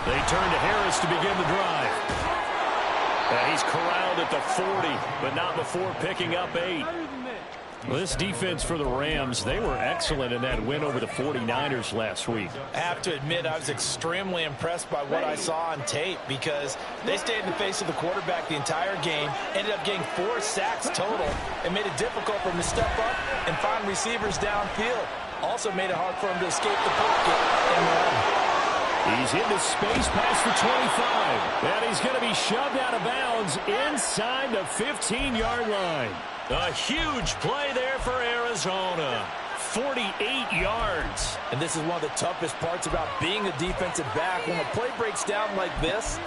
They turn to Harris to begin the drive. And he's corralled at the 40, but not before picking up 8. Well, this defense for the Rams, they were excellent in that win over the 49ers last week. I have to admit, I was extremely impressed by what I saw on tape because they stayed in the face of the quarterback the entire game, ended up getting 4 sacks total, and made it difficult for him to step up and find receivers downfield. Also made it hard for him to escape the pocket and run. He's into space, pass for 25. And he's going to be shoved out of bounds inside the 15-yard line. A huge play there for Arizona. 48 yards. And this is one of the toughest parts about being a defensive back. When a play breaks down like this,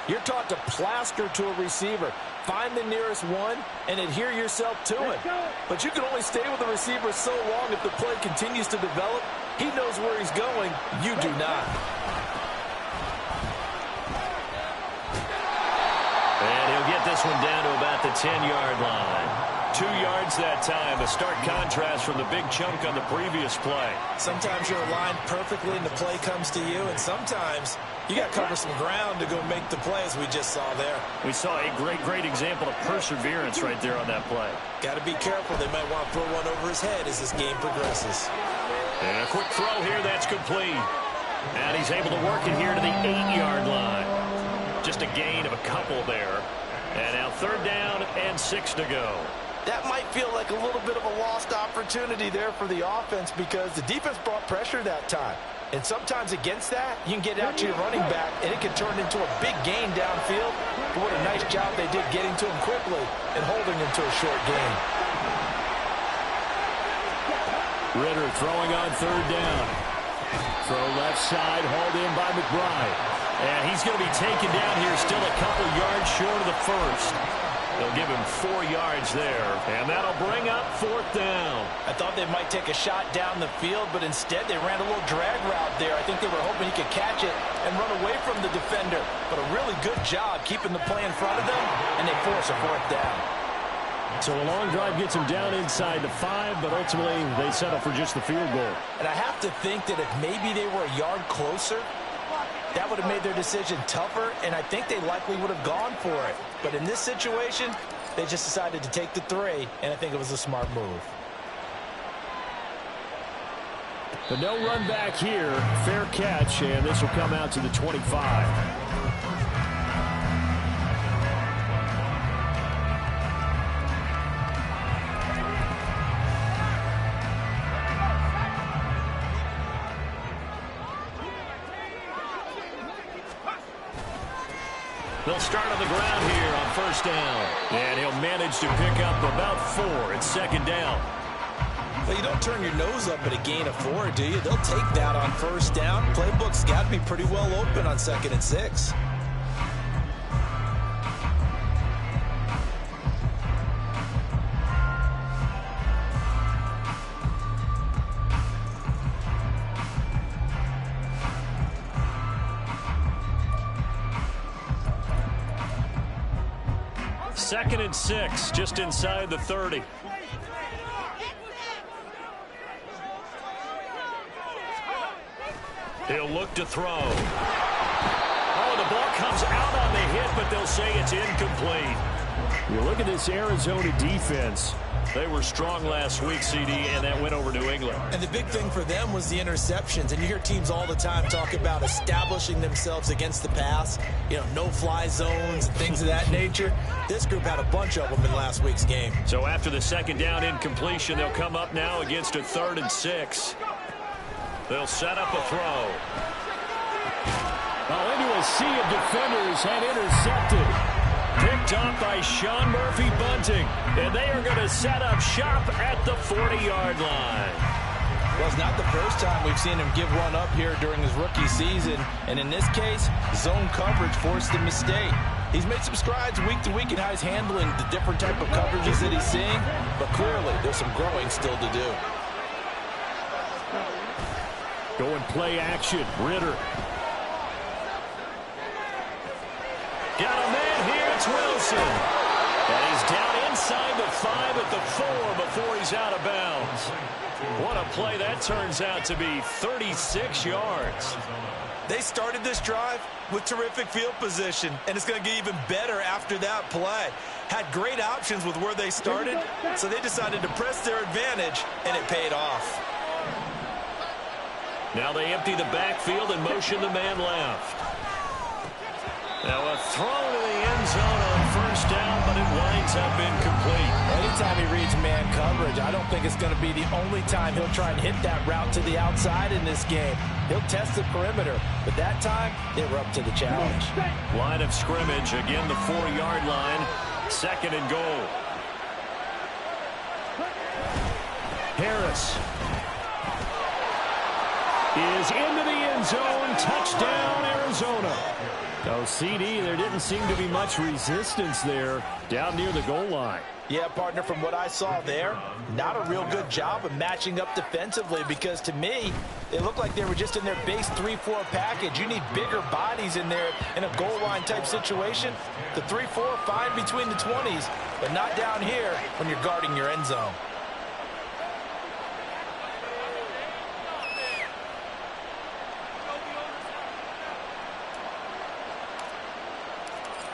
you're taught to plaster to a receiver. Find the nearest one and adhere yourself to it. But you can only stay with the receiver so long if the play continues to develop. He knows where he's going. You do not. And he'll get this one down to about the 10-yard line. 2 yards that time, a stark contrast from the big chunk on the previous play. Sometimes you're aligned perfectly and the play comes to you, and sometimes you got to cover some ground to go make the play, as we just saw there. We saw a great example of perseverance right there on that play. Got to be careful. They might want to throw one over his head as this game progresses. And a quick throw here, that's complete. And he's able to work it here to the 8-yard line. Just a gain of a couple there. And now 3rd down and 6 to go. That might feel like a little bit of a lost opportunity there for the offense because the defense brought pressure that time. And sometimes against that, you can get out to your running back, and it can turn into a big gain downfield. But what a nice job they did getting to him quickly and holding him to a short gain. Ritter throwing on 3rd down. Throw left side, hauled in by McBride. And he's going to be taken down here, still a couple yards short of the first. They'll give him 4 yards there, and that'll bring up 4th down. I thought they might take a shot down the field, but instead they ran a little drag route there. I think they were hoping he could catch it and run away from the defender. But a really good job keeping the play in front of them, and they force a 4th down. So a long drive gets them down inside the 5, but ultimately they settle for just the field goal. And I have to think that if maybe they were a yard closer, that would have made their decision tougher, and I think they likely would have gone for it. But in this situation, they just decided to take the 3, and I think it was a smart move. But no run back here. Fair catch, and this will come out to the 25. They'll start on the ground here on 1st down. And he'll manage to pick up about 4 at 2nd down. Well, you don't turn your nose up at a gain of 4, do you? They'll take that on 1st down. Playbook's got to be pretty well open on 2nd and 6. Second and 6, just inside the 30. He'll look to throw. Oh, the ball comes out on the hit, but they'll say it's incomplete. You look at this Arizona defense. They were strong last week, CD, and that went over New England. And the big thing for them was the interceptions. And you hear teams all the time talk about establishing themselves against the pass. You know, no-fly zones and things of that nature. This group had a bunch of them in last week's game. So after the 2nd down incompletion, they'll come up now against a 3rd and 6. They'll set up a throw. Well, into a sea of defenders and intercepted. Picked off by Sean Murphy-Bunting. And they are going to set up shop at the 40-yard line. Well, it's not the first time we've seen him give one up here during his rookie season. And in this case, zone coverage forced a mistake. He's made some strides week to week in how he's handling the different type of coverages that he's seeing. But clearly, there's some growing still to do. Going play action. Ritter. Got a man here. It's Wilson. And he's down inside the 5 at the 4 before he's out of bounds. What a play that turns out to be. 36 yards. They started this drive with terrific field position, and it's going to get even better after that play. Had great options with where they started, so they decided to press their advantage, and it paid off. Now they empty the backfield and motion the man left. Now a throw to the end zone on first down, but it winds up incomplete. Anytime he reads man coverage, I don't think it's going to be the only time he'll try and hit that route to the outside in this game. He'll test the perimeter, but that time they were up to the challenge. Line of scrimmage, again the 4-yard line, 2nd and goal. Harris is into the end zone. Touchdown, Arizona. Oh, CD, there didn't seem to be much resistance there down near the goal line. Yeah, partner, from what I saw there, not a real good job of matching up defensively, because to me, it looked like they were just in their base 3-4 package. You need bigger bodies in there in a goal line type situation. The 3-4, fine between the 20s, but not down here when you're guarding your end zone.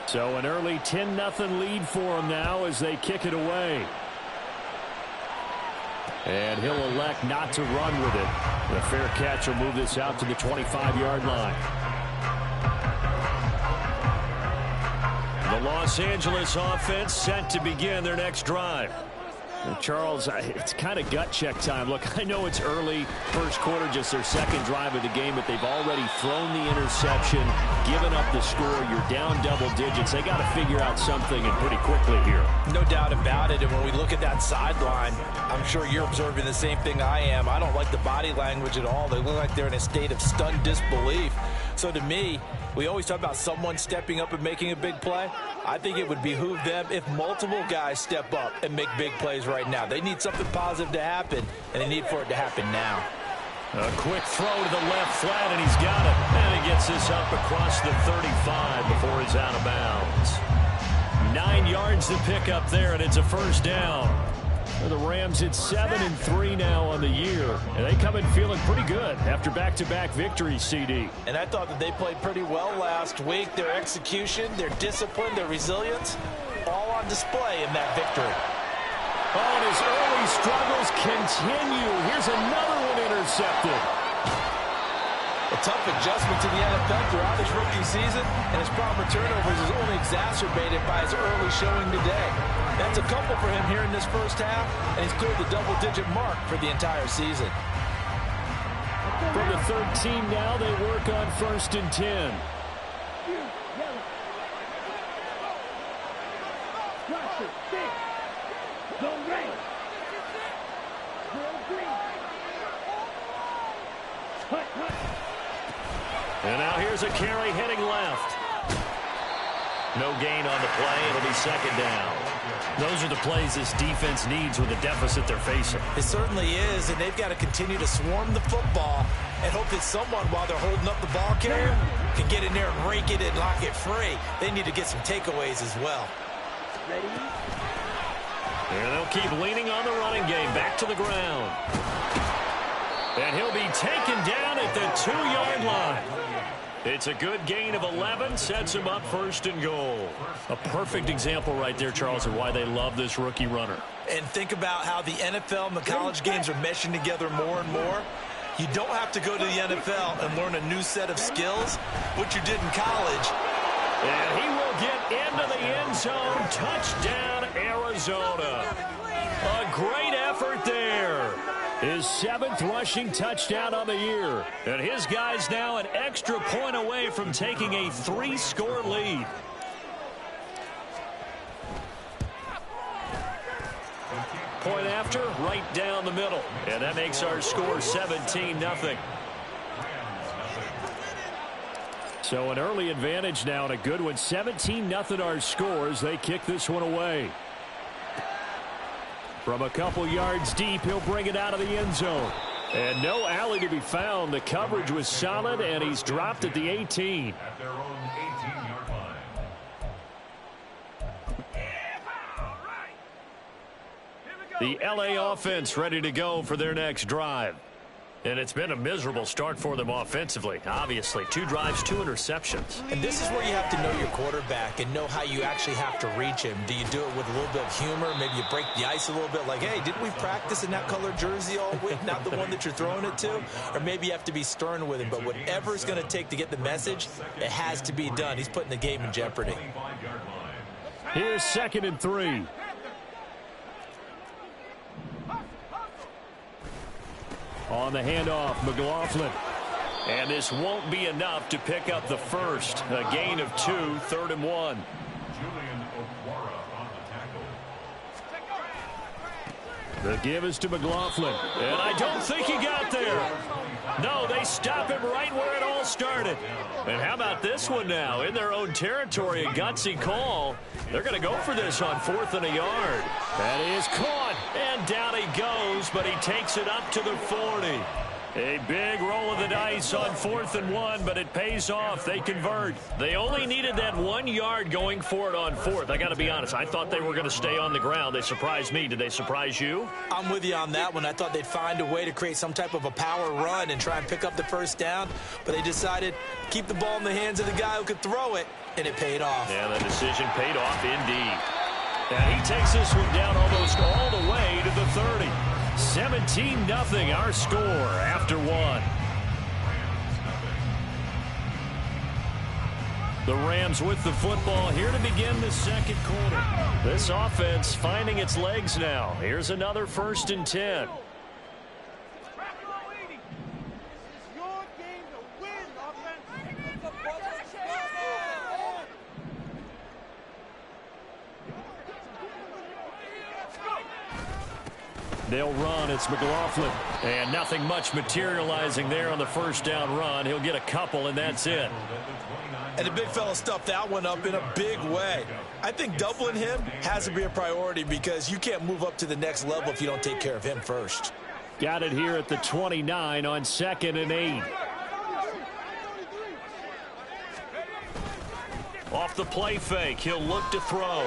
So an early 10-0 lead for them now as they kick it away. And he'll elect not to run with it. The fair catch will move this out to the 25-yard line. The Los Angeles offense set to begin their next drive. And Charles, it's kind of gut check time. Look, I know it's early, first quarter, just their 2nd drive of the game, but they've already thrown the interception, given up the score. You're down double digits. They got to figure out something, and pretty quickly here. No doubt about it. And when we look at that sideline, I'm sure you're observing the same thing I am. I don't like the body language at all. They look like they're in a state of stunned disbelief. So to me, we always talk about someone stepping up and making a big play. I think it would behoove them if multiple guys step up and make big plays right now. They need something positive to happen, and they need for it to happen now. A quick throw to the left flat, and he's got it. And he gets this up across the 35 before he's out of bounds. 9 yards to pick up there, and it's a first down. The Rams at 7-3 now on the year, and they come in feeling pretty good after back-to-back victories, CD. And I thought that they played pretty well last week. Their execution, their discipline, their resilience, all on display in that victory. Oh, and his early struggles continue. Here's another one intercepted. A tough adjustment to the NFL throughout his rookie season, and his problem turnovers is only exacerbated by his early showing today. That's a couple for him here in this first half, and he's cleared the double-digit mark for the entire season. From the 13 now, they work on 1st and 10. And now here's a carry heading left. No gain on the play. It'll be 2nd down. Those are the plays this defense needs with the deficit they're facing. It certainly is, and they've got to continue to swarm the football and hope that someone, while they're holding up the ball carrier, can get in there and rake it and lock it free. They need to get some takeaways as well. Ready? And they'll keep leaning on the running game. Back to the ground. And he'll be taken down at the 2-yard line. It's a good gain of 11, sets him up 1st and goal. A perfect example right there, Charles, of why they love this rookie runner. And think about how the NFL and the college games are meshing together more and more. You don't have to go to the NFL and learn a new set of skills, what you did in college. And he will get into the end zone. Touchdown, Arizona. A great effort there. His 7th rushing touchdown on the year. And his guys now an extra point away from taking a 3-score lead. Point after, right down the middle. And that makes our score 17-0. So an early advantage now and a good one. 17-0 our scores. They kick this one away. From a couple yards deep, he'll bring it out of the end zone. And no alley to be found. The coverage was solid, and he's dropped at the 18. At their own 18-yard line. The LA offense ready to go for their next drive. And it's been a miserable start for them offensively. Obviously, 2 drives, 2 interceptions. And this is where you have to know your quarterback and know how you actually have to reach him. Do you do it with a little bit of humor? Maybe you break the ice a little bit like, hey, didn't we practice in that color jersey all week, not the one that you're throwing it to? Or maybe you have to be stern with him. But whatever it's going to take to get the message, it has to be done. He's putting the game in jeopardy. Here's 2nd and 3. On the handoff, McLaughlin. And this won't be enough to pick up the first. A gain of 2, 3rd and 1. The give is to McLaughlin. And I don't think he got there. No, they stop him right where it all started. And how about this one now? In their own territory, a gutsy call. They're going to go for this on 4th and a yard. That is caught. And down he goes, but he takes it up to the 40. A big roll of the dice on 4th and 1, but it pays off. They convert. They only needed that 1 yard going for it on 4th. I got to be honest. I thought they were going to stay on the ground. They surprised me. Did they surprise you? I'm with you on that one. I thought they'd find a way to create some type of a power run and try and pick up the first down, but they decided to keep the ball in the hands of the guy who could throw it, and it paid off. Yeah, the decision paid off indeed. And he takes this one down almost all the way to the 30. 17-0 our score after 1. The Rams with the football here to begin the 2nd quarter. This offense finding its legs now. Here's another 1st and 10. They'll run. It's McLaughlin. And nothing much materializing there on the first down run. He'll get a couple, and that's it. And the big fella stuffed that one up in a big way. I think doubling him has to be a priority because you can't move up to the next level if you don't take care of him first. Got it here at the 29 on 2nd and 8. Off the play fake. He'll look to throw.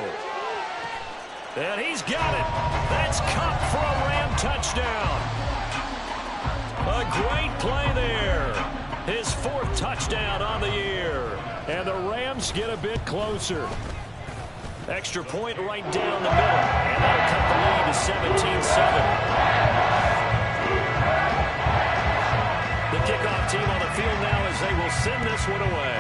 And he's got it. That's Cup for a Ram touchdown. A great play there. His 4th touchdown on the year. And the Rams get a bit closer. Extra point right down the middle. And that'll cut the lead to 17-7. The kickoff team on the field now as they will send this one away.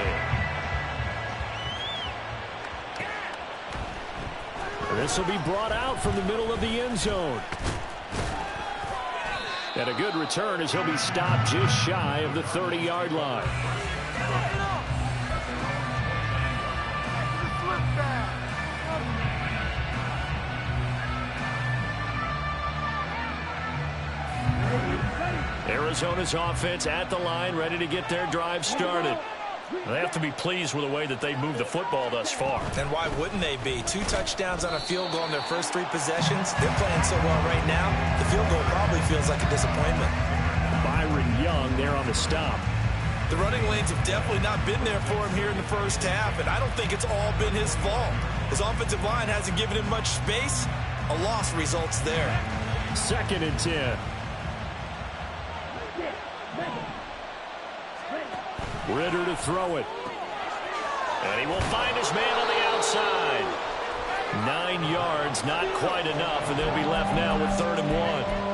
This will be brought out from the middle of the end zone. And a good return as he'll be stopped just shy of the 30-yard line. Arizona's offense at the line, ready to get their drive started. They have to be pleased with the way that they've moved the football thus far. And why wouldn't they be? 2 touchdowns on a field goal in their first 3 possessions. They're playing so well right now, the field goal probably feels like a disappointment. Byron Young there on the stop. The running lanes have definitely not been there for him here in the first half, and I don't think it's all been his fault. His offensive line hasn't given him much space. A loss results there. 2nd and 10. Ritter to throw it. And he will find his man on the outside. 9 yards, not quite enough, and they'll be left now with 3rd and 1.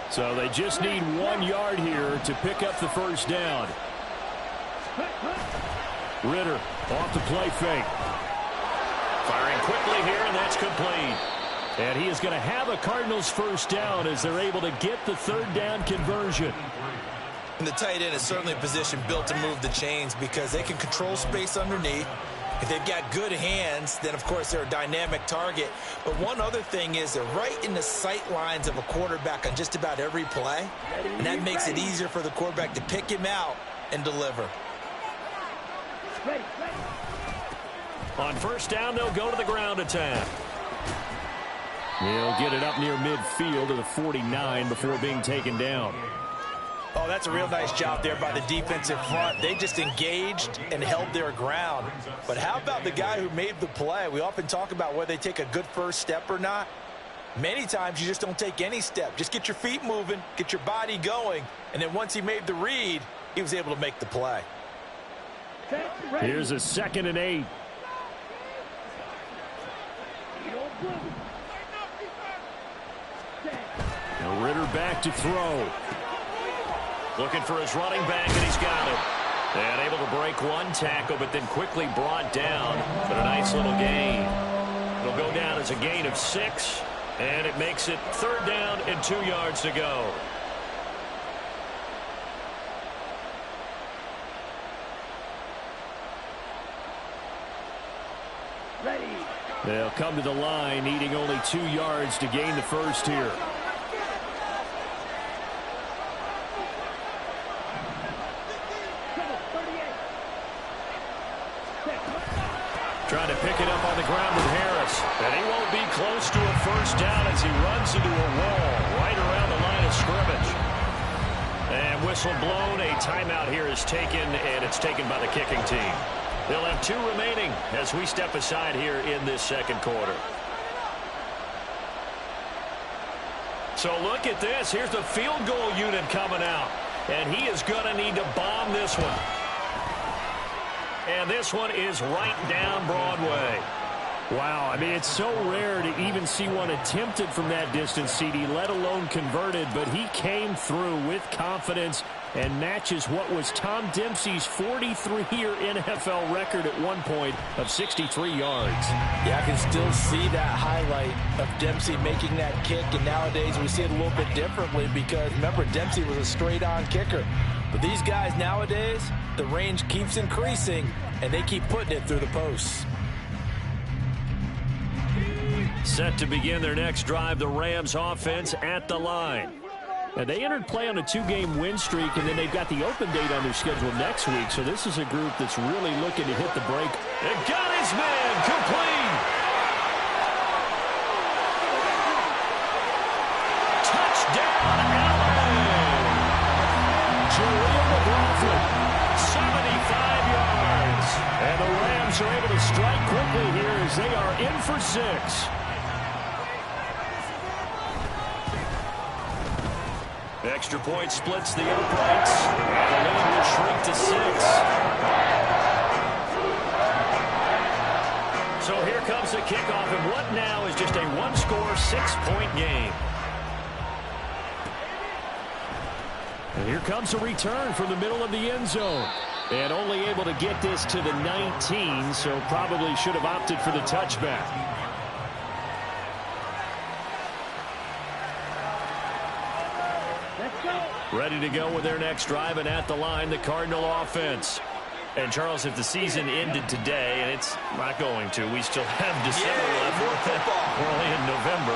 So they just need 1 yard here to pick up the first down. Ritter off the play fake. Firing quickly here, and that's complete. And he is going to have a Cardinals first down as they're able to get the 3rd down conversion. And the tight end is certainly a position built to move the chains because they can control space underneath. If they've got good hands, then, of course, they're a dynamic target. But one other thing is they're right in the sight lines of a quarterback on just about every play. And that makes it easier for the quarterback to pick him out and deliver. On first down, they'll go to the ground attack. He'll get it up near midfield to the 49 before being taken down. Oh, that's a real nice job there by the defensive front. They just engaged and held their ground. But how about the guy who made the play? We often talk about whether they take a good first step or not. Many times you just don't take any step. Just get your feet moving, get your body going, and then once he made the read, he was able to make the play. Here's a 2nd and 8. Now Ritter back to throw. Looking for his running back, and he's got it. And able to break one tackle, but then quickly brought down. But a nice little gain. It'll go down as a gain of 6, and it makes it 3rd down and 2 yards to go. Ready. They'll come to the line, needing only 2 yards to gain the first here. Trying to pick it up on the ground with Harris. And he won't be close to a first down as he runs into a wall right around the line of scrimmage. And whistle blown. A timeout here is taken, and it's taken by the kicking team. They'll have 2 remaining as we step aside here in this 2nd quarter. So look at this. Here's the field goal unit coming out. And he is going to need to bomb this one. And this one is right down Broadway. Wow, I mean, it's so rare to even see one attempted from that distance, CD, let alone converted. But he came through with confidence and matches what was Tom Dempsey's 43-year NFL record at one point of 63 yards. Yeah, I can still see that highlight of Dempsey making that kick. And nowadays we see it a little bit differently because, remember, Dempsey was a straight-on kicker. But these guys nowadays, the range keeps increasing, and they keep putting it through the posts. Set to begin their next drive, the Rams offense at the line. And they entered play on a 2-game win streak, and then they've got the open date on their schedule next week. So this is a group that's really looking to hit the break. And got his man complete. Touchdown, Allen. Jaleel McLaughlin, 75 yards. And the Rams are able to strike quickly here as they are in for 6. Extra point splits the uprights. And the lead will shrink to 6. So here comes the kickoff, and what now is just a one-score, 6-point game. And here comes a return from the middle of the end zone. And only able to get this to the 19, so probably should have opted for the touchback. Ready to go with their next drive, and at the line, the Cardinal offense. And, Charles, if the season ended today, and it's not going to, we still have December left. We're only in November.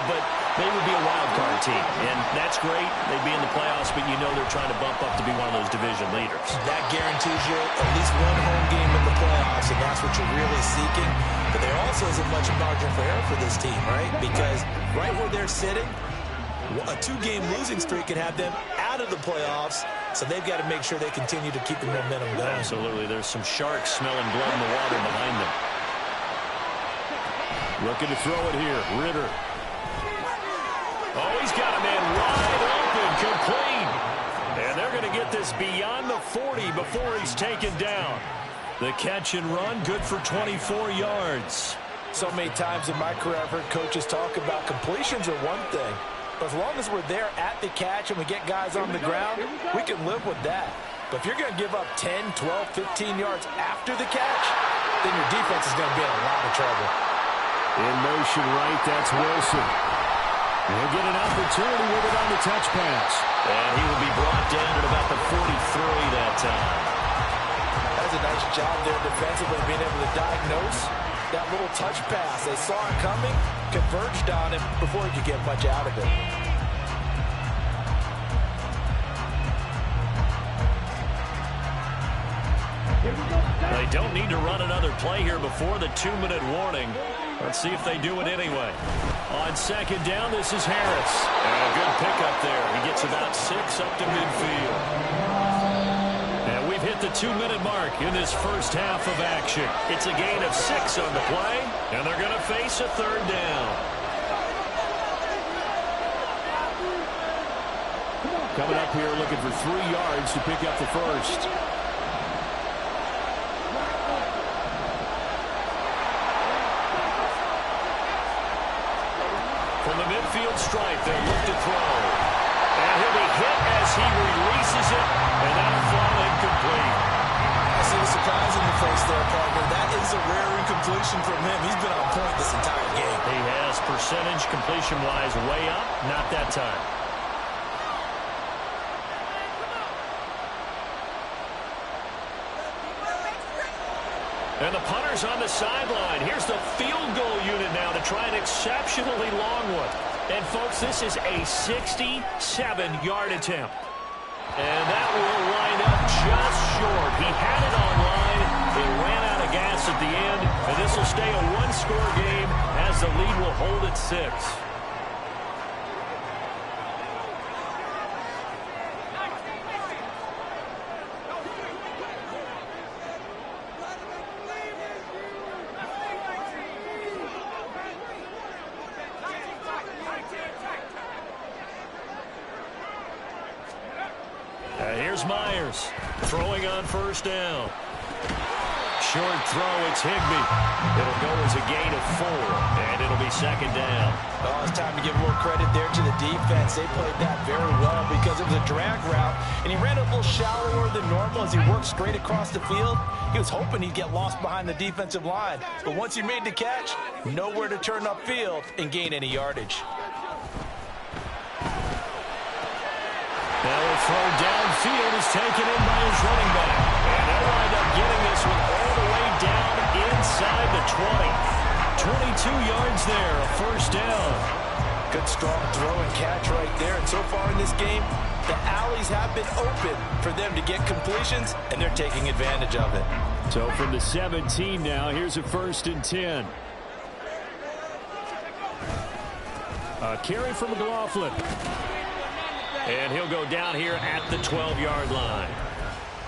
But they would be a wild card team, and that's great. They'd be in the playoffs, but you know they're trying to bump up to be one of those division leaders. That guarantees you at least one home game in the playoffs, and that's what you're really seeking. But there also isn't much margin for error for this team, right? Because right where they're sitting, a 2-game losing streak can have them out of the playoffs, so they've got to make sure they continue to keep the momentum going. Absolutely. There's some sharks smelling blood in the water behind them. Looking to throw it here. Ritter. Oh, he's got a man wide open, complete. And they're going to get this beyond the 40 before he's taken down. The catch and run, good for 24 yards. So many times in my career I've heard coaches talk about completions are one thing. But as long as we're there at the catch and we get guys on the ground, we can live with that. But if you're going to give up 10, 12, 15 yards after the catch, then your defense is going to be in a lot of trouble. In motion right, that's Wilson. He'll get an opportunity with it on the touch pass. And he will be brought down at about the 43 that time. That's a nice job there defensively, being able to diagnose that little touch pass. They saw it coming, converged on it before he could get much out of it. They don't need to run another play here before the 2-minute warning. Let's see if they do it anyway. On second down, this is Harris. And a good pickup there. He gets It's about 6 up to midfield. And we've hit the 2-minute mark in this first half of action. It's a gain of 6 on the play, and they're going to face a third down. Coming up here looking for 3 yards to pick up the first. From the midfield stripe, they look to throw. And he'll be hit as he releases it, and that'll fall incomplete. I see the surprise in your face there, partner. That is a rare incompletion from him. He's been on point this entire game. He has percentage completion-wise way up, not that time. And the punter's on the sideline. Here's the field goal unit now to try an exceptionally long one. And, folks, this is a 67-yard attempt. And that will line up just short. He had it on line. It ran out of gas at the end. And this will stay a one-score game as the lead will hold at 6. Here's Myers throwing on first down. Short throw, it's Higbee. It'll go as a gain of 4, and it'll be second down. Oh, it's time to give a little credit there to the defense. They played that very well because it was a drag route, and he ran a little shallower than normal as he worked straight across the field. He was hoping he'd get lost behind the defensive line, but once he made the catch, nowhere to turn upfield and gain any yardage. Now a throw downfield is taken in by his running back. And they'll wind up getting this one all the way down inside the 20. 22 yards there, a first down. Good strong throw and catch right there. And so far in this game, the alleys have been open for them to get completions, and they're taking advantage of it. So from the 17 now, here's a 1st and 10. A carry from McLaughlin. And he'll go down here at the 12-yard line.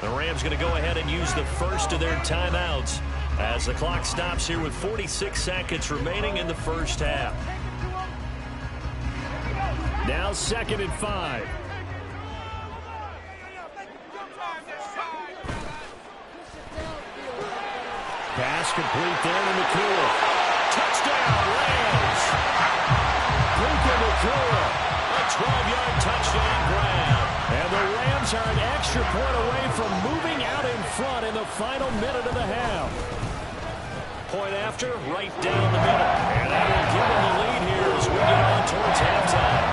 The Rams going to go ahead and use the first of their timeouts as the clock stops here with 46 seconds remaining in the first half. Now 2nd and 5. Pass complete there to Nakua. Touchdown, Rams! Puka Nakua. A 12-yard touchdown grab. And the Rams are an extra point away from moving out in front in the final minute of the half. Point after, right down the middle. And that will give them the lead here as we get on towards halftime.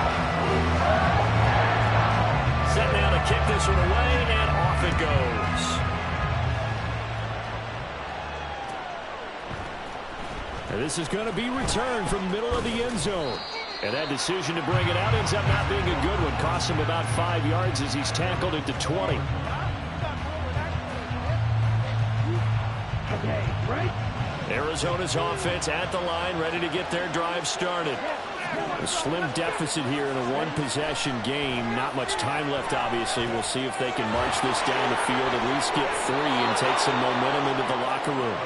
Set now to kick this one away, and off it goes. And this is going to be returned from the middle of the end zone. And that decision to bring it out ends up not being a good one. Costs him about 5 yards as he's tackled it to 20. Okay, right. Arizona's offense at the line, ready to get their drive started. A slim deficit here in a one-possession game. Not much time left, obviously. We'll see if they can march this down the field, at least get 3 and take some momentum into the locker room.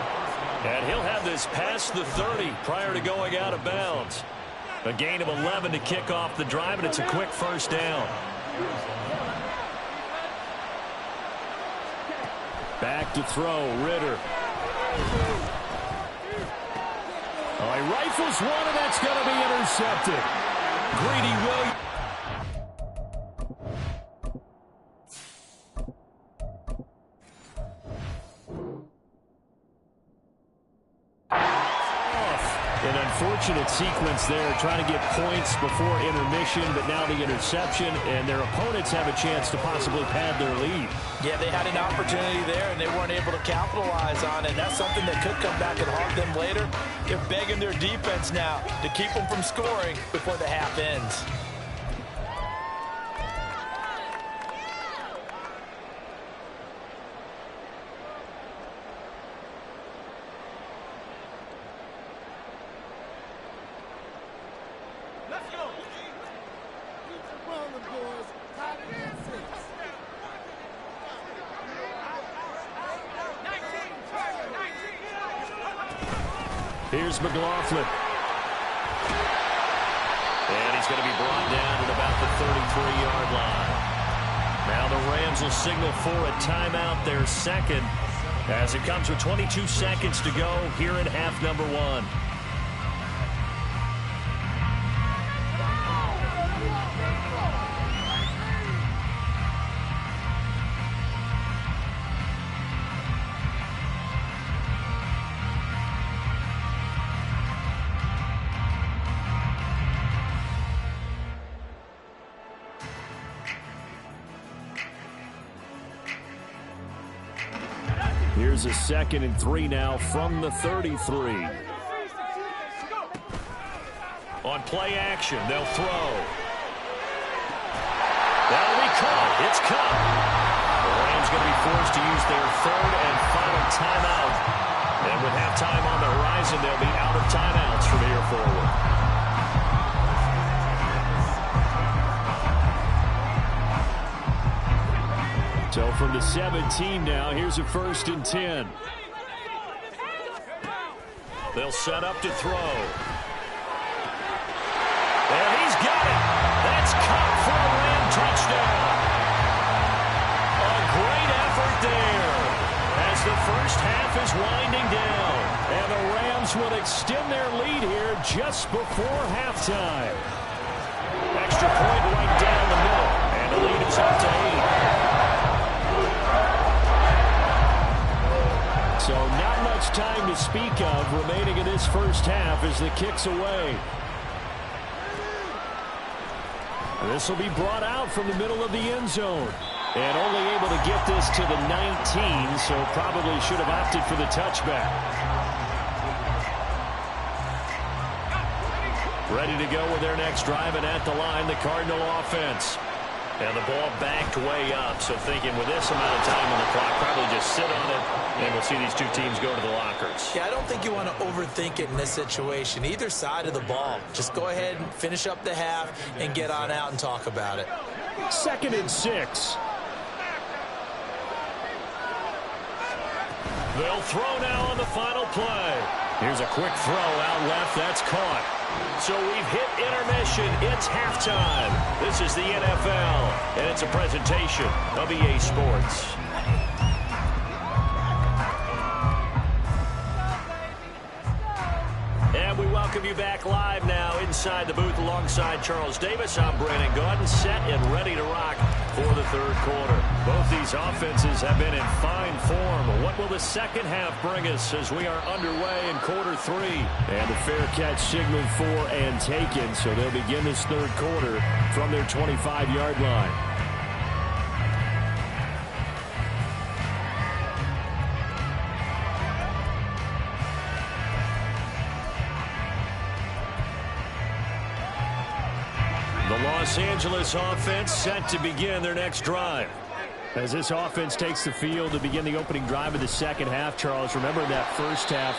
And he'll have this past the 30 prior to going out of bounds. A gain of 11 to kick off the drive, and it's a quick first down. Back to throw, Ritter. Oh, he rifles one, and that's going to be intercepted. Greedy Williams. An unfortunate sequence there, trying to get points before intermission, but now the interception, and their opponents have a chance to possibly pad their lead. Yeah, they had an opportunity there, and they weren't able to capitalize on it. That's something that could come back and haunt them later. They're begging their defense now to keep them from scoring before the half ends. Here's McLaughlin. And he's going to be brought down at about the 33-yard line. Now the Rams will signal for a timeout, their second, as it comes with 22 seconds to go here in half number one. Here's a 2nd and 3 now from the 33. On play action, they'll throw. That'll be caught. It's caught. The Rams going to be forced to use their 3rd and final timeout. And with halftime on the horizon, they'll be out of timeouts from here forward. So from the 17 now, here's a 1st and 10. They'll set up to throw. And he's got it. That's caught for a Ram touchdown. A great effort there as the first half is winding down. And the Rams will extend their lead here just before halftime. Extra point right down the middle. And the lead is up to 8. So not much time to speak of remaining in this first half as the kick's away. This will be brought out from the middle of the end zone. And only able to get this to the 19, so probably should have opted for the touchback. Ready to go with their next drive, and at the line, the Cardinal offense. And the ball backed way up, so thinking with this amount of time on the clock, probably just sit on it, and we'll see these two teams go to the lockers. Yeah, I don't think you want to overthink it in this situation. Either side of the ball. Just go ahead and finish up the half and get on out and talk about it. 2nd and 6. They'll throw now on the final play. Here's a quick throw out left. That's caught. So we've hit intermission. It's halftime. This is the NFL, and it's a presentation of EA Sports. And we welcome you back live now inside the booth alongside Charles Davis. I'm Brandon Gaudin, set and ready to rock for the 3rd quarter. Both these offenses have been in fine form. What will the second half bring us as we are underway in quarter 3? And the fair catch signaled for and taken, so they'll begin this 3rd quarter from their 25-yard line. The Los Angeles offense set to begin their next drive. As this offense takes the field to begin the opening drive of the second half, Charles, remember that first half,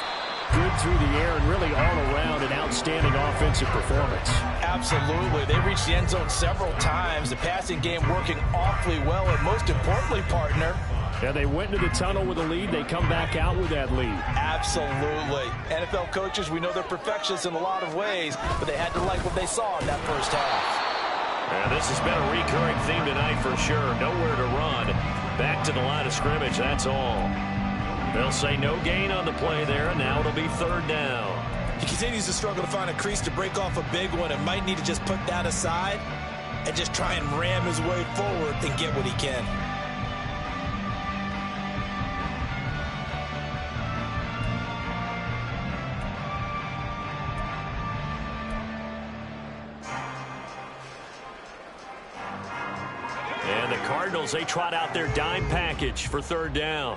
good through the air and really all around an outstanding offensive performance. Absolutely. They reached the end zone several times. The passing game working awfully well, and most importantly, partner, yeah, they went into the tunnel with a lead. They come back out with that lead. Absolutely. NFL coaches, we know they're perfectionists in a lot of ways, but they had to like what they saw in that first half. And this has been a recurring theme tonight for sure. Nowhere to run. Back to the line of scrimmage, that's all. They'll say no gain on the play there, and now it'll be 3rd down. He continues to struggle to find a crease to break off a big one and might need to just put that aside and just try and ram his way forward and get what he can. And the Cardinals, they trot out their dime package for 3rd down.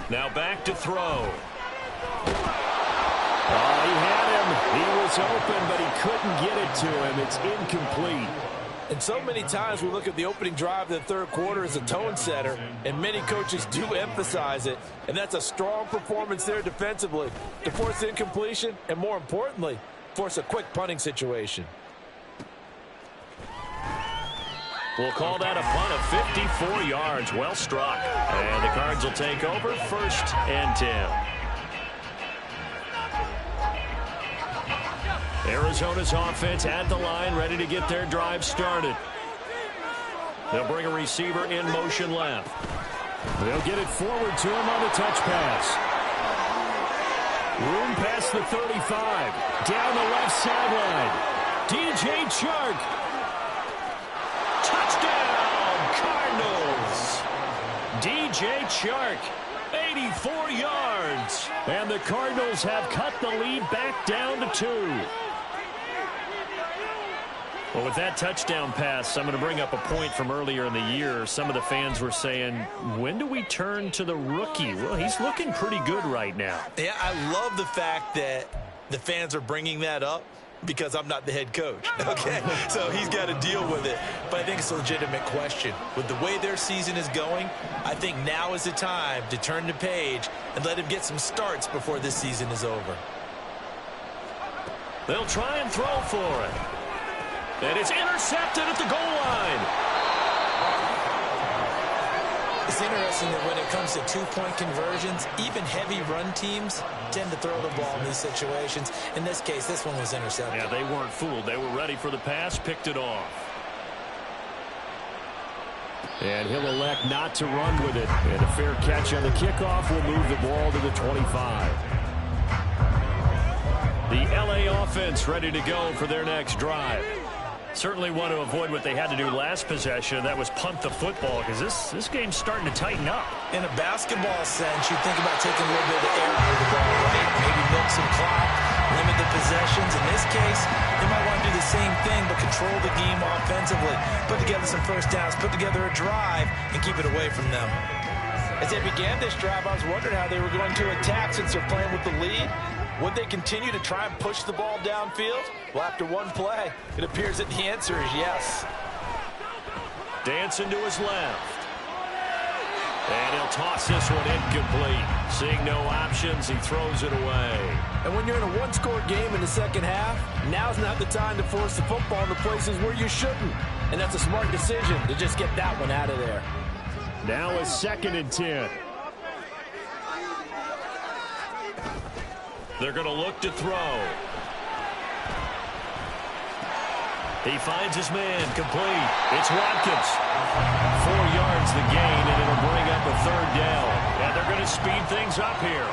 Now back to throw. Oh, he had him. He was open, but he couldn't get it to him. It's incomplete. And so many times we look at the opening drive of the 3rd quarter as a tone setter, and many coaches do emphasize it. And that's a strong performance there defensively to force incompletion and, more importantly, force a quick punting situation. We'll call that a punt of 54 yards. Well struck. And the Cards will take over 1st and 10. Arizona's offense at the line, ready to get their drive started. They'll bring a receiver in motion left. They'll get it forward to him on the touch pass. Room past the 35. Down the left sideline. DJ Chark. Touchdown, Cardinals. DJ Chark, 84 yards. And the Cardinals have cut the lead back down to 2. Well, with that touchdown pass, I'm going to bring up a point from earlier in the year. Some of the fans were saying, when do we turn to the rookie? Well, he's looking pretty good right now. Yeah, I love the fact that the fans are bringing that up because I'm not the head coach, okay? So he's got to deal with it. But I think it's a legitimate question. With the way their season is going, I think now is the time to turn the page and let him get some starts before this season is over. They'll try and throw for it. And it's intercepted at the goal line. It's interesting that when it comes to two-point conversions, even heavy run teams tend to throw the ball in these situations. In this case, this one was intercepted. Yeah, they weren't fooled. They were ready for the pass, picked it off. And he'll elect not to run with it. And a fair catch on the kickoff will move the ball to the 25. The LA offense ready to go for their next drive. Certainly want to avoid what they had to do last possession. That was punt the football, because this game's starting to tighten up. In a basketball sense, you think about taking a little bit of the air out of the ball, right? Maybe milk some clock, limit the possessions. In this case, they might want to do the same thing, but control the game offensively. Put together some first downs, put together a drive, and keep it away from them. As they began this drive, I was wondering how they were going to attack since they're playing with the lead. Would they continue to try and push the ball downfield? Well, after one play, it appears that the answer is yes. Dancing to his left. And he'll toss this one incomplete. Seeing no options, he throws it away. And when you're in a one-score game in the second half, now's not the time to force the football into places where you shouldn't. And that's a smart decision to just get that one out of there. Now a 2nd and 10. They're going to look to throw. He finds his man, complete. It's Watkins. 4 yards the gain, and it'll bring up a 3rd down. And they're going to speed things up here.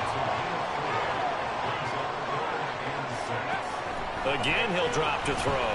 Again, he'll drop to throw.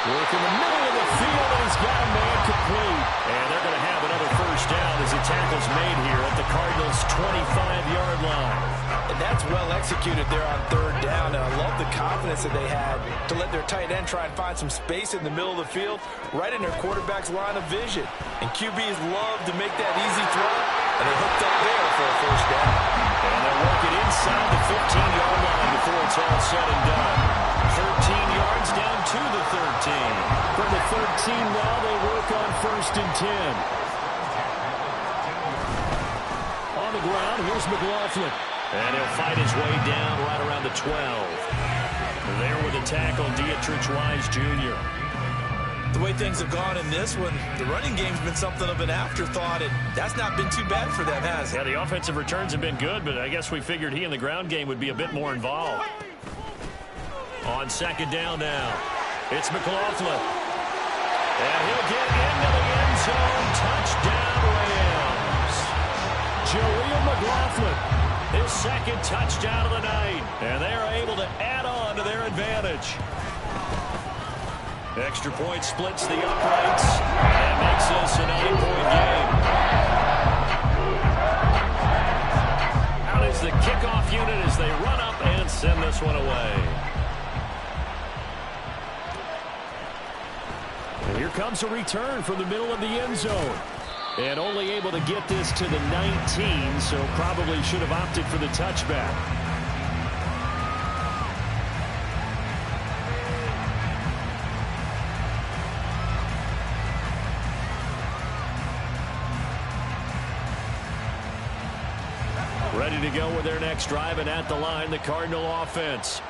Work in the middle of the field, and he's got a man complete. And they're going to have another 1st down as the tackle's made here at the Cardinals' 25-yard line. And that's well executed there on 3rd down. And I love the confidence that they had to let their tight end try and find some space in the middle of the field, right in their quarterback's line of vision. And QBs love to make that easy throw, and they hooked up there for a 1st down. And they'll work it inside the 15-yard line before it's all said and done. 13 yards down to the 13. From the 13 now, they work on 1st and 10. On the ground, here's McLaughlin. And he'll fight his way down right around the 12. There with a tackle, Dietrich Wise Jr. The way things have gone in this one, the running game's been something of an afterthought, and that's not been too bad for them, has it? Yeah, the offensive returns have been good, but I guess we figured he in the ground game would be a bit more involved. On 2nd down now, it's McLaughlin. And he'll get into the end zone. Touchdown, Rams. Jaleel McLaughlin. His 2nd touchdown of the night. And they are able to add on to their advantage. Extra point splits the uprights and makes this a 9-point game. Out is the kickoff unit as they run up and send this one away. And here comes a return from the middle of the end zone. And only able to get this to the 19, so probably should have opted for the touchback. Ready to go with their next drive, and at the line, the Cardinal offense.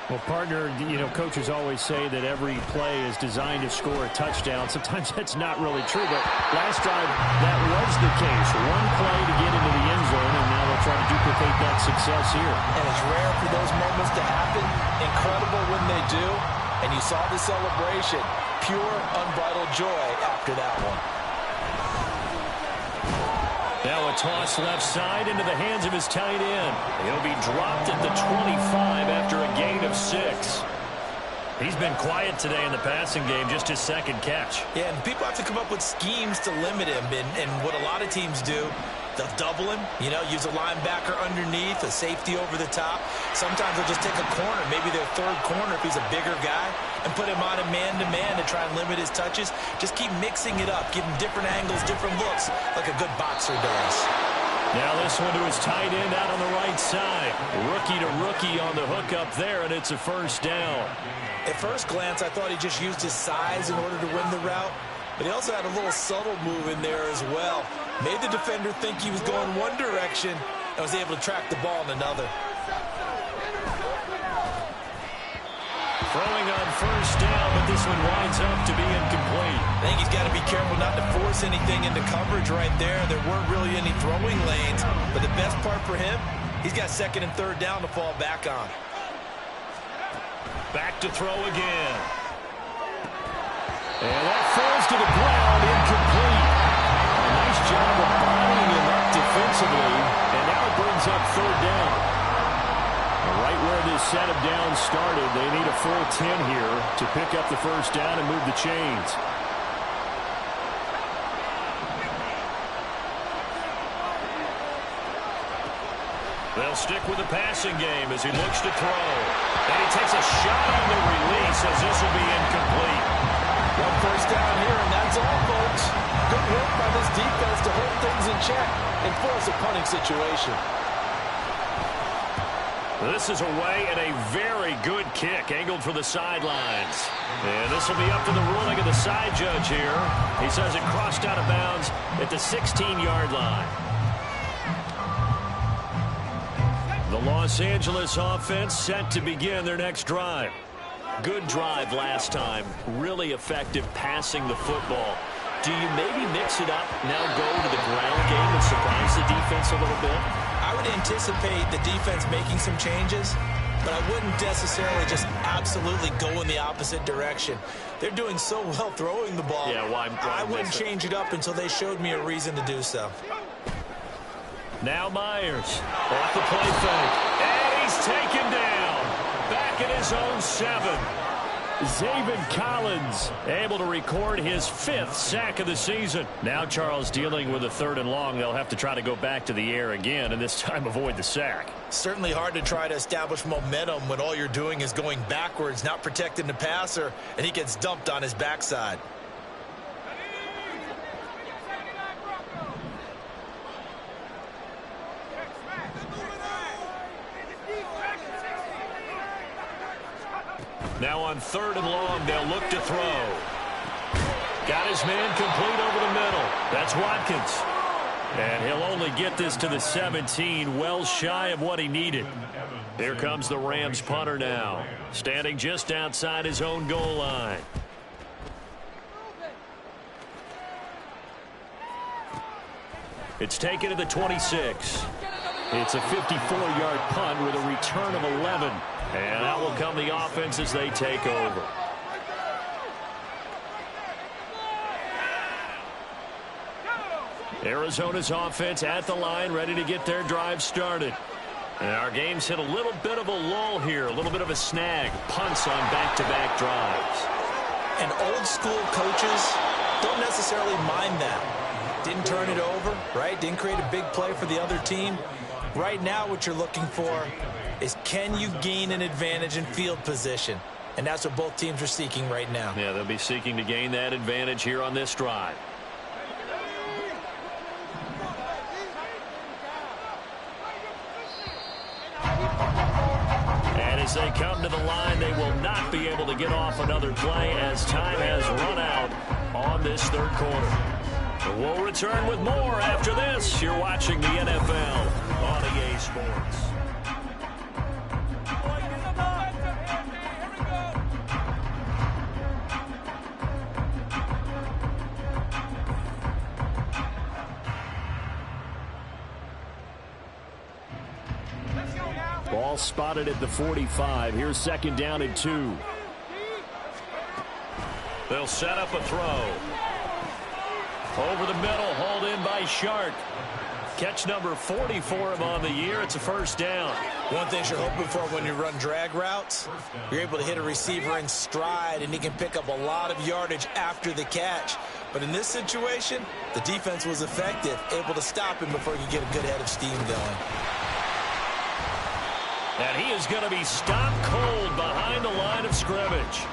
Well, partner, coaches always say that every play is designed to score a touchdown. Sometimes that's not really true, but last drive, that was the case. One play to get into the end zone, and now they'll try to duplicate that success here. And it's rare for those moments to happen. Incredible when they do. And you saw the celebration. Pure, unbridled joy after that one. Now a toss left side into the hands of his tight end. He'll be dropped at the 25 after a gain of 6. He's been quiet today in the passing game, just his second catch. Yeah, and people have to come up with schemes to limit him. And what a lot of teams do, they'll double him, use a linebacker underneath, a safety over the top. Sometimes they'll just take a corner, maybe their third corner if he's a bigger guy, and put him on a man-to-man to try and limit his touches. Just keep mixing it up, give him different angles, different looks, like a good boxer does. Now this one to his tight end out on the right side. Rookie to rookie on the hook up there, and it's a first down. At first glance, I thought he just used his size in order to win the route, but he also had a little subtle move in there as well. Made the defender think he was going one direction and was able to track the ball in another. Throwing on first down, but this one winds up to be incomplete. I think he's got to be careful not to force anything into coverage right there. There weren't really any throwing lanes, but the best part for him, he's got second and third down to fall back on. Back to throw again. And that falls to the ground, incomplete. A nice job of bodying him up defensively, and now it brings up third down. Right where this set of downs started, they need a full 10 here to pick up the first down and move the chains. They'll stick with the passing game as he looks to throw. And he takes a shot on the release as this will be incomplete. One first down here, and that's all, folks. Good work by this defense to hold things in check and force a punting situation. This is away and a very good kick, angled for the sidelines. And this will be up to the ruling of the side judge here. He says it crossed out of bounds at the 16-yard line. The Los Angeles offense set to begin their next drive. Good drive last time. Really effective passing the football. Do you maybe mix it up, now go to the ground game and surprise the defense a little bit? I would anticipate the defense making some changes, but I wouldn't necessarily just absolutely go in the opposite direction. They're doing so well throwing the ball. Yeah, why I wouldn't change it up until they showed me a reason to do so. Now Myers off the play fake, and he's taken down back at his own 7. Zaven Collins able to record his 5th sack of the season. Now Charles dealing with a 3rd and long. They'll have to try to go back to the air again and this time avoid the sack. Certainly hard to try to establish momentum when all you're doing is going backwards, not protecting the passer, and he gets dumped on his backside. Now on 3rd and long, they'll look to throw. Got his man complete over the middle. That's Watkins. And he'll only get this to the 17, well shy of what he needed. Here comes the Rams punter now, standing just outside his own goal line. It's taken to the 26. It's a 54-yard punt with a return of 11. And out will come the offense as they take over. Arizona's offense at the line, ready to get their drive started. And our game's hit a little bit of a lull here, a little bit of a snag. Punts on back-to-back drives. And old school coaches don't necessarily mind that. Didn't turn it over, right? Didn't create a big play for the other team. Right now what you're looking for is, can you gain an advantage in field position? And that's what both teams are seeking right now. Yeah, they'll be seeking to gain that advantage here on this drive. And as they come to the line, they will not be able to get off another play as time has run out on this 3rd quarter. We'll return with more after this. You're watching the NFL on EA Sports. spotted at the 45. Here's 2nd down and 2. They'll set up a throw. Over the middle, hauled in by Shark. Catch number 40 for him on the year. It's a 1st down. One thing you're hoping for when you run drag routes, you're able to hit a receiver in stride, and he can pick up a lot of yardage after the catch. But in this situation, the defense was effective, able to stop him before he could get a good head of steam going. And he is going to be stopped cold behind the line of scrimmage.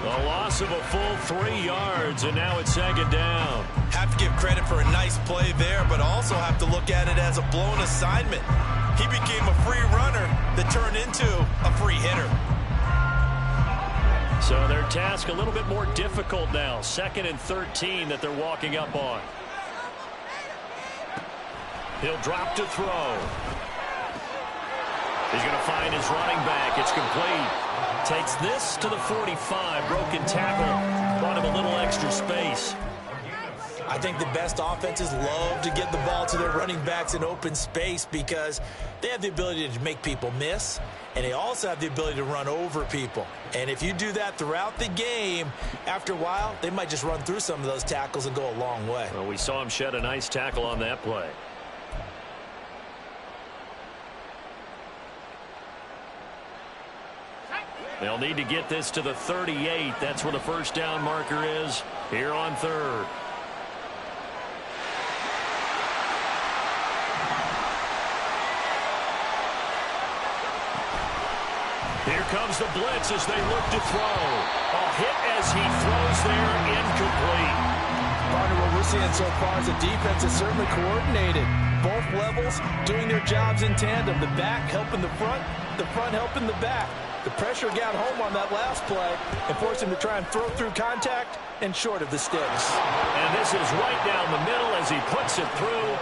A loss of a full 3 yards, and now it's 2nd down. Have to give credit for a nice play there, but also have to look at it as a blown assignment. He became a free runner that turned into a free hitter. So their task a little bit more difficult now. 2nd and 13 that they're walking up on. He'll drop to throw. He's going to find his running back. It's complete. Takes this to the 45. Broken tackle. Bought him a little extra space. I think the best offenses love to get the ball to their running backs in open space because they have the ability to make people miss, and they also have the ability to run over people. And if you do that throughout the game, after a while, they might just run through some of those tackles and go a long way. Well, we saw him shed a nice tackle on that play. They'll need to get this to the 38. That's where the 1st down marker is here on 3rd. Here comes the blitz as they look to throw. A hit as he throws there, incomplete. Partner, what we're seeing so far is the defense is certainly coordinated. Both levels doing their jobs in tandem. The back helping the front helping the back. The pressure got home on that last play and forced him to try and throw through contact and short of the sticks. And this is right down the middle as he puts it through.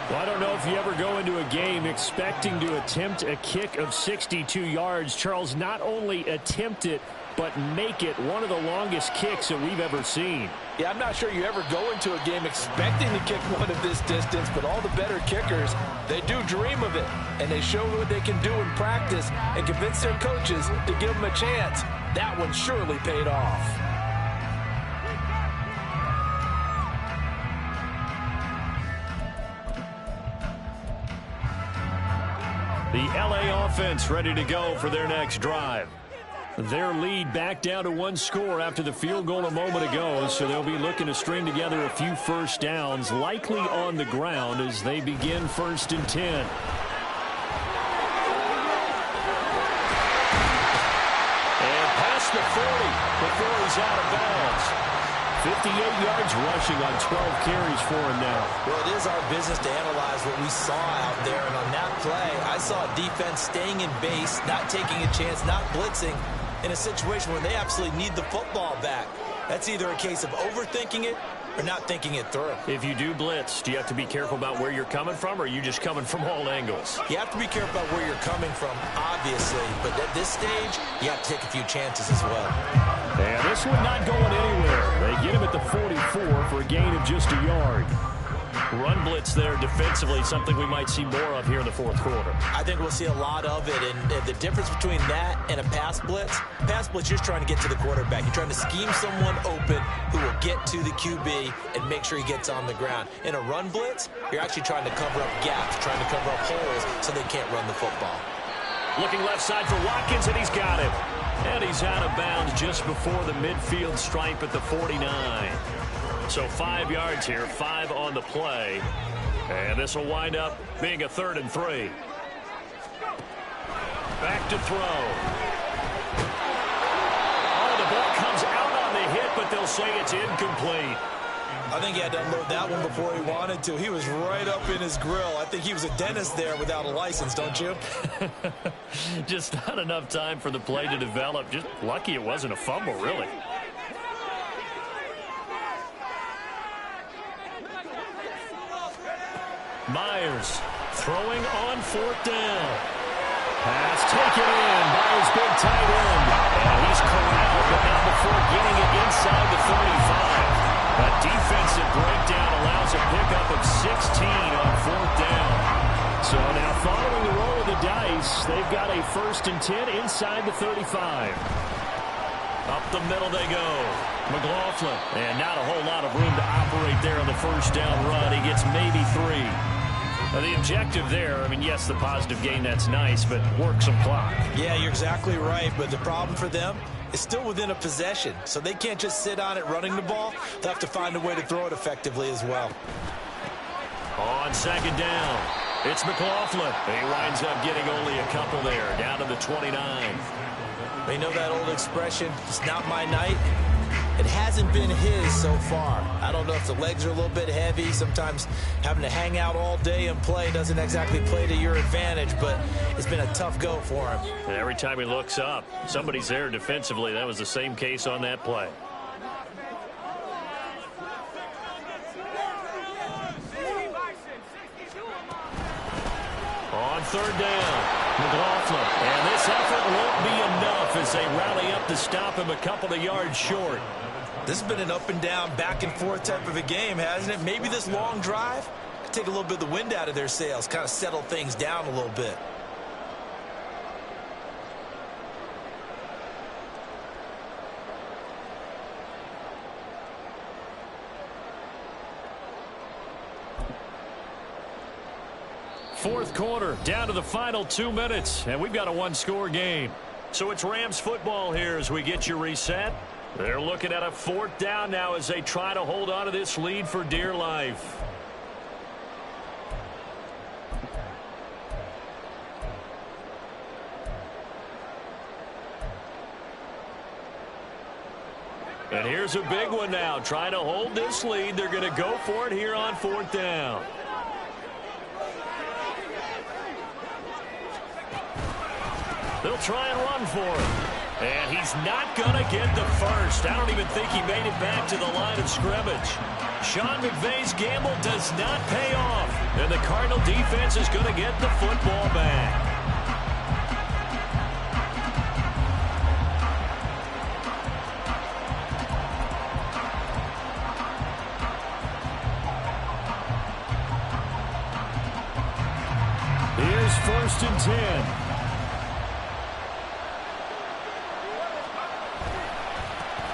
Well, I don't know if you ever go into a game expecting to attempt a kick of 62 yards. Charles, not only attempt it, but make it one of the longest kicks that we've ever seen. Yeah, I'm not sure you ever go into a game expecting to kick one of this distance, but all the better kickers, they do dream of it, and they show what they can do in practice and convince their coaches to give them a chance. That one surely paid off. The LA offense ready to go for their next drive. Their lead back down to 1 score after the field goal a moment ago, so they'll be looking to string together a few 1st downs, likely on the ground as they begin 1st and 10. And past the 40 before he's out of bounds. 58 yards rushing on 12 carries for him now. Well, it is our business to analyze what we saw out there, and on that play, I saw a defense staying in base, not taking a chance, not blitzing, in a situation where they absolutely need the football back. That's either a case of overthinking it or not thinking it through. If you do blitz, do you have to be careful about where you're coming from, or are you just coming from all angles? You have to be careful about where you're coming from, obviously, but at this stage, you have to take a few chances as well. And this one not going anywhere. They get him at the 44 for a gain of just a yard. Run blitz there defensively, something we might see more of here in the 4th quarter. I think we'll see a lot of it, and the difference between that and a pass blitz, you're just trying to get to the quarterback. You're trying to scheme someone open who will get to the QB and make sure he gets on the ground. In a run blitz, you're actually trying to cover up gaps, trying to cover up holes so they can't run the football. Looking left side for Watkins, and he's got him. And he's out of bounds just before the midfield stripe at the 49. So 5 yards here, 5 on the play. And this will wind up being a 3rd and 3. Back to throw. Oh, the ball comes out on the hit, but they'll say it's incomplete. I think he had to unload that one before he wanted to. He was right up in his grill. I think he was a dentist there without a license, don't you? Just not enough time for the play to develop. Just lucky it wasn't a fumble, really. Myers throwing on 4th down. Pass taken in by his big tight end. And he's corralled, but not before getting it inside the 35. A defensive breakdown allows a pickup of 16 on 4th down. So now following the roll of the dice, they've got a first and 10 inside the 35. Up the middle they go. McLaughlin. And not a whole lot of room to operate there on the first down run. He gets maybe 3. Now, the objective there, I mean, yes, the positive gain, that's nice, but work some clock. Yeah, you're exactly right, but the problem for them is still within a possession, so they can't just sit on it running the ball. They'll have to find a way to throw it effectively as well. On second down, it's McLaughlin. He winds up getting only a couple there, down to the 29. They know that old expression, it's not my night. It hasn't been his so far. I don't know if the legs are a little bit heavy. Sometimes having to hang out all day and play doesn't exactly play to your advantage, but it's been a tough go for him. And every time he looks up, somebody's there defensively. That was the same case on that play. On third down, McLaughlin. And this effort won't be enough as they rally up to stop him a couple of yards short. This has been an up and down, back and forth type of a game, hasn't it? Maybe this long drive could take a little bit of the wind out of their sails, kind of settle things down a little bit. Fourth quarter, down to the final 2 minutes, and we've got a one-score game. So it's Rams football here as we get you reset. They're looking at a fourth down now as they try to hold on to this lead for dear life. And here's a big one now, trying to hold this lead. They're going to go for it here on fourth down. They'll try and run for it. And he's not going to get the first. I don't even think he made it back to the line of scrimmage. Sean McVay's gamble does not pay off. And the Cardinal defense is going to get the football back. Here's first and 10.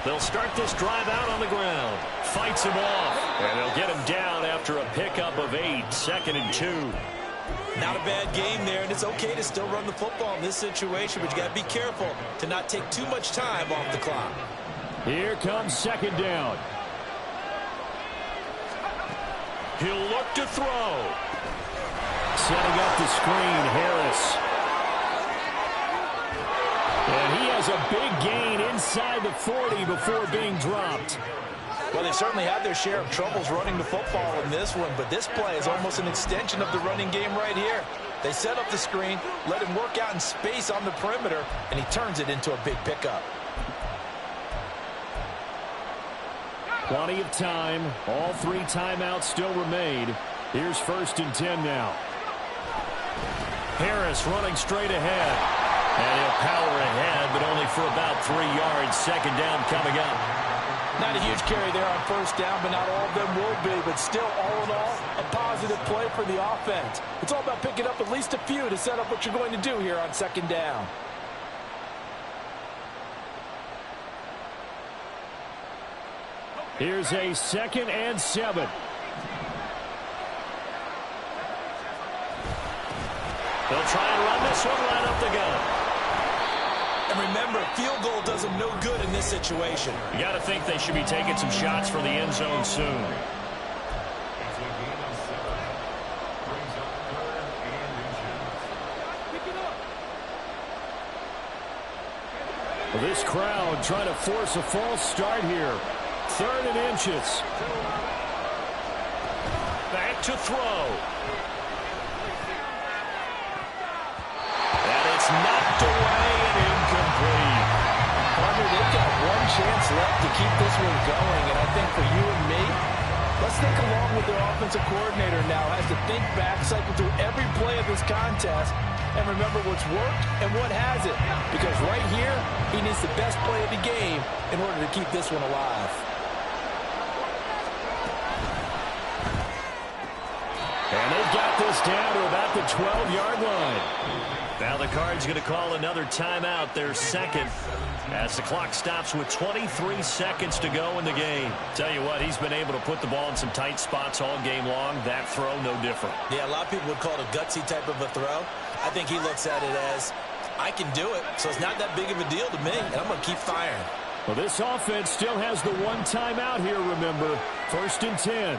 They'll start this drive out on the ground. Fights him off. And they'll get him down after a pickup of 8. 2nd and 2. Not a bad game there, and it's okay to still run the football in this situation, but you got to be careful to not take too much time off the clock. Here comes second down. He'll look to throw. Setting up the screen, Harris. And he has a big gain inside the 40 before being dropped. Well, they certainly had their share of troubles running the football in this one, but this play is almost an extension of the running game right here. They set up the screen, let him work out in space on the perimeter, and he turns it into a big pickup. Plenty of time. All 3 timeouts still remain. Here's first and 10 now. Harris running straight ahead. And he'll power ahead, but only for about 3 yards. Second down coming up. Not a huge carry there on first down, but not all of them will be. But still, all in all, a positive play for the offense. It's all about picking up at least a few to set up what you're going to do here on second down. Here's a 2nd and 7. They'll try and run this one right up the gut. And remember, field goal does them no good in this situation. You got to think they should be taking some shots for the end zone soon. Well, this crowd trying to force a false start here. 3rd and inches. Back to throw. And it's knocked away and incomplete. Partner, they've got one chance left to keep this one going, and I think for you and me, let's think along with their offensive coordinator now. Has to think back, cycle through every play of this contest, and remember what's worked and what hasn't. Because right here, he needs the best play of the game in order to keep this one alive. And they've got this down to about the 12-yard line. Now the Cards going to call another timeout, their second, as the clock stops with 23 seconds to go in the game. Tell you what, he's been able to put the ball in some tight spots all game long. That throw, no different. Yeah, a lot of people would call it a gutsy type of a throw. I think he looks at it as, I can do it, so it's not that big of a deal to me, and I'm going to keep firing. Well, this offense still has the one timeout here, remember. 1st and 10.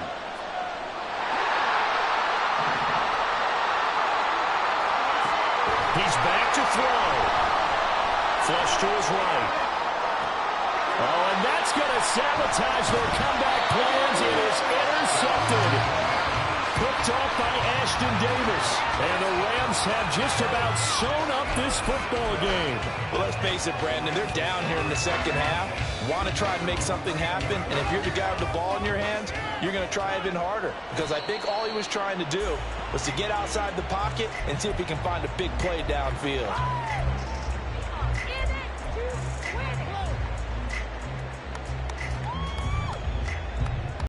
He's back to throw. Flush to his right. Oh, and that's going to sabotage their comeback plans. It is intercepted. Picked off by Ashton Davis. And the Rams have just about sewn up this football game. Well, let's face it, Brandon, they're down here in the second half. Want to try and make something happen, and if you're the guy with the ball in your hands, you're going to try even harder. Because I think all he was trying to do was to get outside the pocket and see if he can find a big play downfield.